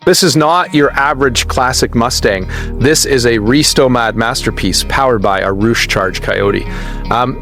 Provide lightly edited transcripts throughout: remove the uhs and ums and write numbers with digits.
This is not your average classic Mustang. This is a Restomod masterpiece powered by a ROUSHCHARGED Coyote.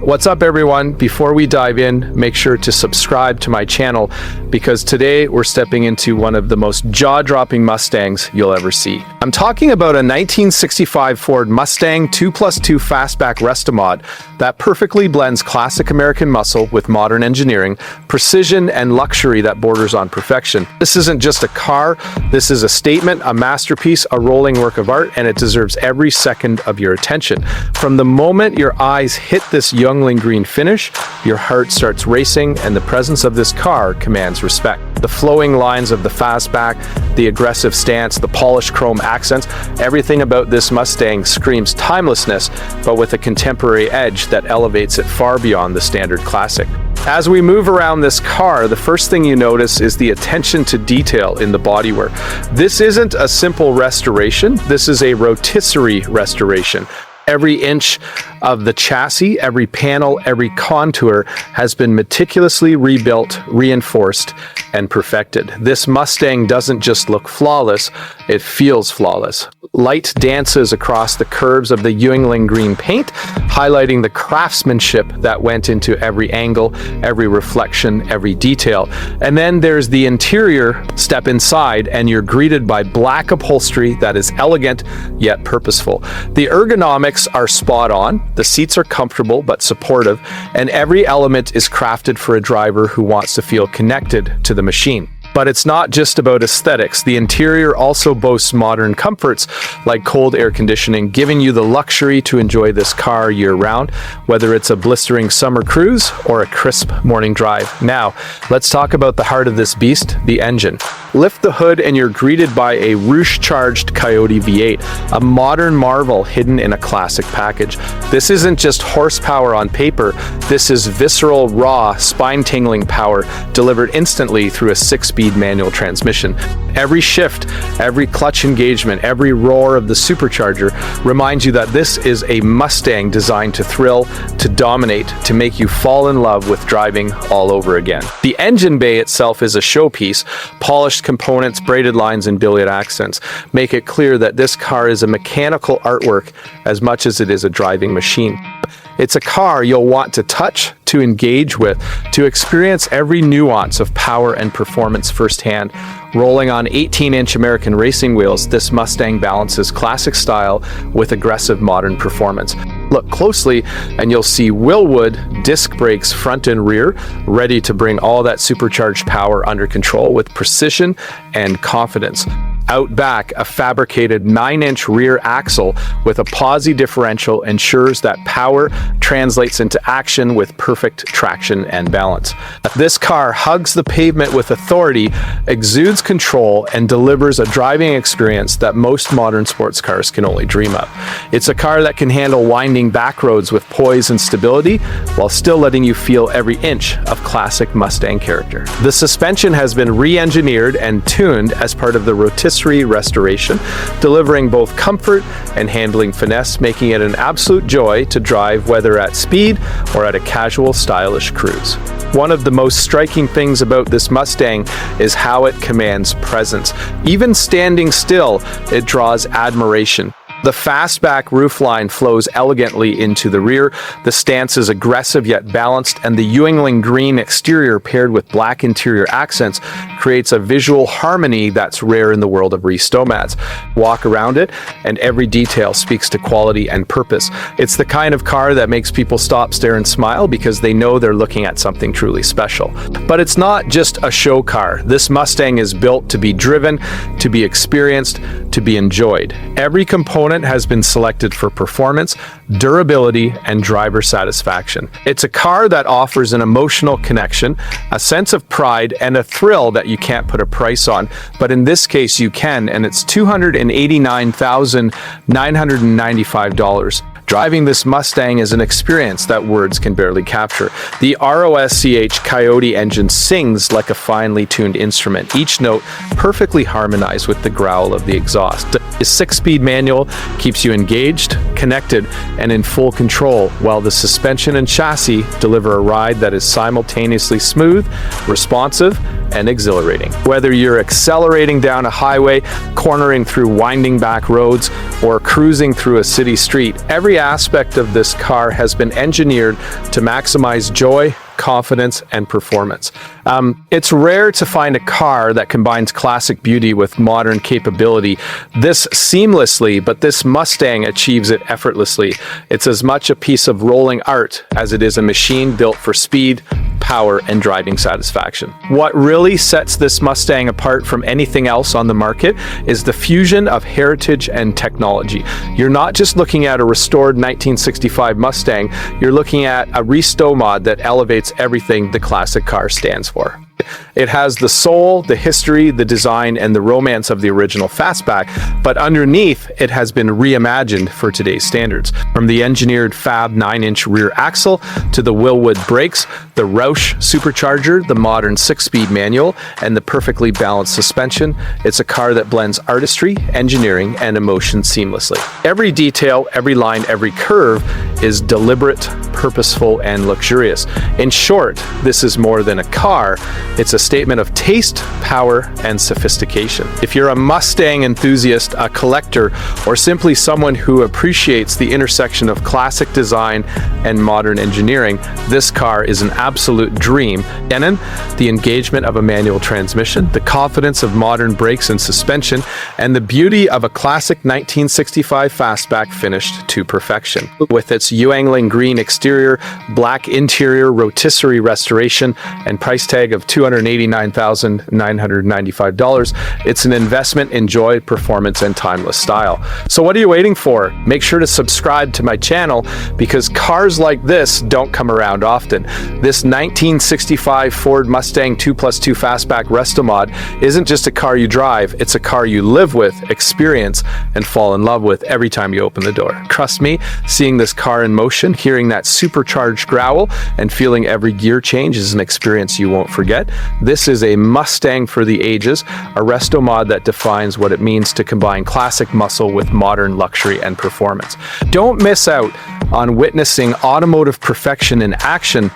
What's up, everyone? Before we dive in, make sure to subscribe to my channel because today we're stepping into one of the most jaw-dropping Mustangs you'll ever see. I'm talking about a 1965 Ford Mustang 2+2 Fastback Restomod that perfectly blends classic American muscle with modern engineering, precision, and luxury that borders on perfection. This isn't just a car. This is a statement, a masterpiece, a rolling work of art, and it deserves every second of your attention. From the moment your eyes hit this Yuengling Green finish, your heart starts racing, and the presence of this car commands respect. The flowing lines of the fastback, the aggressive stance, the polished chrome accents, everything about this Mustang screams timelessness, but with a contemporary edge that elevates it far beyond the standard classic. As we move around this car, the first thing you notice is the attention to detail in the bodywork. This isn't a simple restoration, this is a rotisserie restoration. Every inch of the chassis, every panel, every contour has been meticulously rebuilt, reinforced, and perfected. This Mustang doesn't just look flawless, it feels flawless. Light dances across the curves of the Yuengling Green paint, highlighting the craftsmanship that went into every angle, every reflection, every detail. And then there's the interior. Step inside and you're greeted by black upholstery that is elegant yet purposeful. The ergonomics are spot on, the seats are comfortable but supportive, and every element is crafted for a driver who wants to feel connected to the machine. But it's not just about aesthetics. The interior also boasts modern comforts like cold air conditioning, giving you the luxury to enjoy this car year-round, whether it's a blistering summer cruise or a crisp morning drive. Now, let's talk about the heart of this beast, the engine. Lift the hood and you're greeted by a ROUSHCHARGED Coyote V8, a modern marvel hidden in a classic package. This isn't just horsepower on paper, this is visceral, raw, spine-tingling power delivered instantly through a 6-speed manual transmission. Every shift, every clutch engagement, every roar of the supercharger reminds you that this is a Mustang designed to thrill, to dominate, to make you fall in love with driving all over again. The engine bay itself is a showpiece. Polished components, braided lines, and billiard accents make it clear that this car is a mechanical artwork as much as it is a driving machine. It's a car you'll want to touch, to engage with, to experience every nuance of power and performance firsthand. Rolling on 18-inch American racing wheels, this Mustang balances classic style with aggressive modern performance. Look closely and you'll see Wilwood disc brakes front and rear, ready to bring all that supercharged power under control with precision and confidence. Out back, a fabricated 9-inch rear axle with a posi differential ensures that power translates into action with perfect traction and balance. This car hugs the pavement with authority, exudes control, and delivers a driving experience that most modern sports cars can only dream of. It's a car that can handle winding backroads with poise and stability while still letting you feel every inch of classic Mustang character. The suspension has been re-engineered and tuned as part of the rotisserie restoration, delivering both comfort and handling finesse, making it an absolute joy to drive whether at speed or at a casual, stylish cruise. One of the most striking things about this Mustang is how it commands presence. Even standing still, it draws admiration. The fastback roofline flows elegantly into the rear, the stance is aggressive yet balanced, and the Yuengling Green exterior paired with black interior accents creates a visual harmony that's rare in the world of Restomods. Walk around it, and every detail speaks to quality and purpose. It's the kind of car that makes people stop, stare, and smile because they know they're looking at something truly special. But it's not just a show car. This Mustang is built to be driven, to be experienced, to be enjoyed. Every component has been selected for performance, durability, and driver satisfaction. It's a car that offers an emotional connection, a sense of pride, and a thrill that you can't put a price on. But in this case, you can, and it's $289,995. Driving this Mustang is an experience that words can barely capture. The ROUSCHARGED Coyote engine sings like a finely tuned instrument, each note perfectly harmonized with the growl of the exhaust. The 6-speed manual keeps you engaged, connected, and in full control, while the suspension and chassis deliver a ride that is simultaneously smooth, responsive, and exhilarating. Whether you're accelerating down a highway, cornering through winding back roads, or cruising through a city street, every aspect of this car has been engineered to maximize joy, confidence, and performance. It's rare to find a car that combines classic beauty with modern capability this seamlessly, but this Mustang achieves it effortlessly. It's as much a piece of rolling art as it is a machine built for speed, power, and driving satisfaction. What really sets this Mustang apart from anything else on the market is the fusion of heritage and technology. You're not just looking at a restored 1965 Mustang, you're looking at a Restomod that elevates everything the classic car stands for. It has the soul, the history, the design, and the romance of the original Fastback, but underneath it has been reimagined for today's standards. From the engineered Fab 9-inch rear axle to the Wilwood brakes, the Roush supercharger, the modern 6-speed manual, and the perfectly balanced suspension, it's a car that blends artistry, engineering, and emotion seamlessly. Every detail, every line, every curve is deliberate, purposeful, and luxurious. In short, this is more than a car. It's a statement of taste, power, and sophistication. If you're a Mustang enthusiast, a collector, or simply someone who appreciates the intersection of classic design and modern engineering, this car is an absolute dream. And the engagement of a manual transmission, the confidence of modern brakes and suspension, and the beauty of a classic 1965 Fastback finished to perfection. With its Yuengling Green exterior, black interior, rotisserie restoration, and price tag of $289,995, it's an investment in joy, performance, and timeless style. So what are you waiting for? Make sure to subscribe to my channel because cars like this don't come around often. This 1965 Ford Mustang 2+2 Fastback Restomod isn't just a car you drive, it's a car you live with, experience, and fall in love with every time you open the door. Trust me, seeing this car in motion, hearing that supercharged growl, and feeling every gear change is an experience you won't forget. This is a Mustang for the ages, a Restomod that defines what it means to combine classic muscle with modern luxury and performance. Don't miss out on witnessing automotive perfection in action